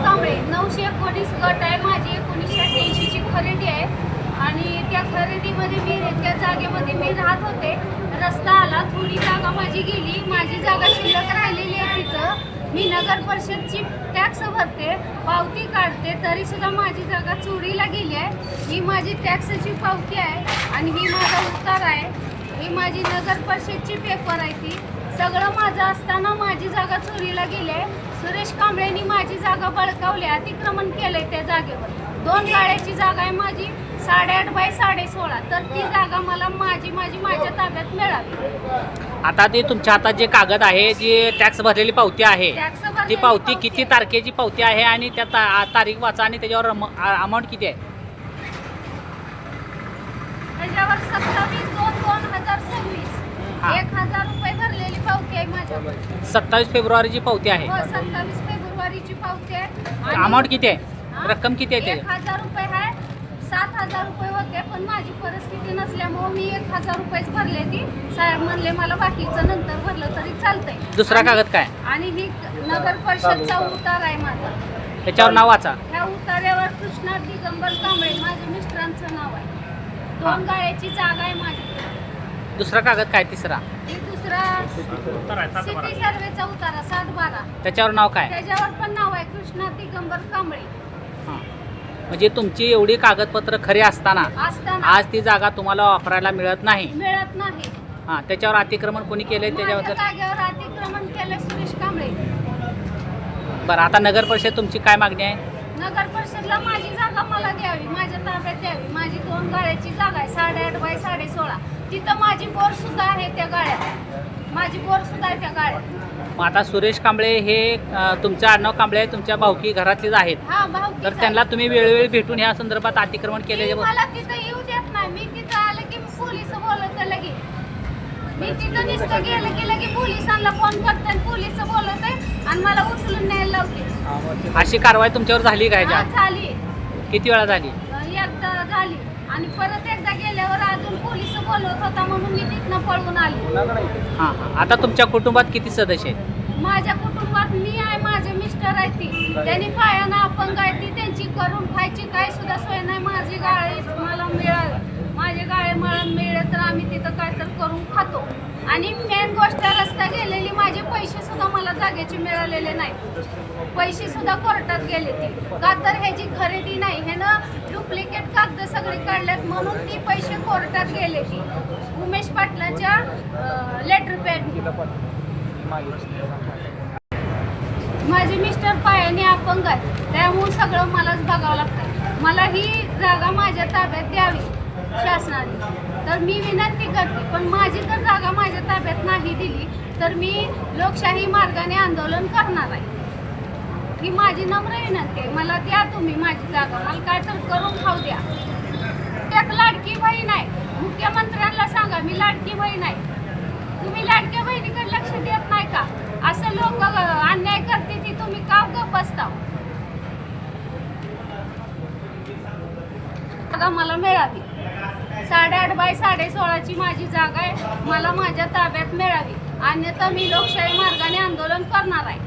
कांबळे 919 गट आहे माझी 1988 ची खरेदी आहे आणि त्या खरेदीमध्ये मी त्या जागेमध्ये मी राहत होते. रस्ता आला, थोडी जागा माझी गेली, माझी जागा शिल्लक राहिलेली आहे. तिथं मी नगर परिषदची टॅक्स भरते, पावती काढते, तरीसुद्धा माझी जागा चोरीला गेली आहे. ही माझी टॅक्सची पावती आहे आणि ही माझा उत्तर आहे. ही माझी नगर परिषदची पेपर आहे. ती सगळं माझं असताना माझी जागा चोरीला गेली आहे. सुरेश कांबळेंनी माझी जागा बळकावली, अतिक्रमण केलंय त्या जागेवर. 2 गाळ्याची जागा आहे माझी 8.5 बाय 16.5, तर ती जागा मला माझ्या ताब्यात मिळावी. आता ते तुमच्या हातात जे कागद आहे, जी टॅक्स भरलेली पावती आहे, ती पावती किती तारखेची पावती आहे आणि त्या तारीख वाचा आणि त्याच्यावर अमाऊंट किती आहे? त्याच्यावर 27/2/2026 1000 रुपये भरलेली पावती आहे माझ्यावर. 27 फेब्रुवारीची पावती आहे. हो, 27 फेब्रुवारीची पावती आहे. अमाऊंट किती आहे? रक्कम किती आहे? 1000 रुपये आहे. 7000 रुपये होते, पण माझी परिस्थिती नसल्यामुळे मी 1000 रुपयेच भरले. ती साहेब म्हणले मला बाकीचं नंतर भरलं तरी चालतंय. दुसरा कागद काय? आणि ही नगर परिषदचा उतार आहे माझा. त्याच्यावर नाव वाचा. ह्या उतार्यावर कृष्णा दिगंबर कांबळे माझ्या मिस्टरांचं नाव आहे. 2 गाळ्याची जागा आहे माझी. दुसरा कागद काय? तिसरा? दुसरा सिटी सर्वेचा उतारा 7/12. त्याच्यावर नाव काय? त्याच्यावर पण नाव आहे कृष्णा दिगंबर कांबळे. म्हणजे तुमची एवढी कागदपत्र खरी असताना आज ती जागा तुम्हाला वापरायला मिळत नाही. हां, त्याच्यावर अतिक्रमण कोणी केलंय? त्याच्याबद्दल जागेवर अतिक्रमण केलं सुरेश कांबळे. बरं, आता नगर परिषद तुमची काय मागणी आहे? नगर परिषदला माझी जागा मला द्यावी, माझ्या ताब्यात द्यावी. माझी 2 गाळ्याची जागा आहे 8.5 बाय 16.5. तिथं माझी बोर सुद्धा आहे त्या गाळ्यात. माझी बोर सुद्धा आहे त्या गाळ्यात. मग आता सुरेश कांबळे हे तुमचं आडनाव कांबळे तुमच्या भाऊकी घरातलेच आहेत. हा, भाऊ. तर त्यांना तुम्ही वेळोवेळी भेटून या संदर्भात अतिक्रमण केले? मला तिथं येऊ देत नाही. मी तिथं आलं की पोलीस बोलवते लगे. मी तिथं नुसतं गेलं की लगे पोलिसांना फोन करते, पोलीस बोलवते आणि मला उचलून न्यायला लावते. अशी कारवाई तुमच्यावर झाली काय? झाली. किती वेळा झाली? एकदा झाली आणि परत एकदा गेल्यावर अजून पोलीस बोलवत होता म्हणून मी तिथनं पळून आली. हां, आता तुमच्या कुटुंबात किती सदस्य आहेत? माझ्या कुटुंबात मी आहे, माझे मिस्टर आहे. ती त्यांनी पायानं अपंग आहे. ती त्यांची करून खायची काय सुद्धा सोय नाही. माझी गाळे मला माझे गाळे मला मिळले तर आम्ही तिथं काय तर करून खातो. आणि मेन गोष्ट रस्ता गेलेली, माझे पैसे सुद्धा मला जागेचे मिळालेले नाही. पैसे सुद्धा कोर्टात गेले. ती का तर ह्याची खरेदी नाही, हे ना डुप्लिकेट कागद सगळे काढल्यात म्हणून ती पैसे कोर्टात गेले. ती उमेश पाटलाच्या लेटर पॅड. माझे मिस्टर पायाने अपंग आहेत, त्यामुळे सगळं मलाच बघावं लागतं. मला ही जागा माझ्या ताब्यात द्यावी शासनाने. तर मी विनंती करते, पण माझी जर जागा माझ्या ताब्यात नाही दिली तर मी लोकशाही मार्गाने आंदोलन करणार आहे. ही माझी नम्र विनंती आहे. मला द्या तुम्ही माझी जागा, मला काय तर करून खाऊ द्या. एक लाडकी बहीण आहे, मुख्यमंत्र्यांना सांगा मी लाडकी बहीण आहे. तुम्ही लाडक्या बहिणीकडे लक्ष देत नाही का? असं लोक अन्याय करते ती तुम्ही का गप्प बसता? जागा मला मिळावी. 8.5 बाय 16.5 माझी जागा आहे, मला माझ्या ताब्यात मिळावी, अन्यथा मी लोकशाही मार्गाने आंदोलन करणार आहे.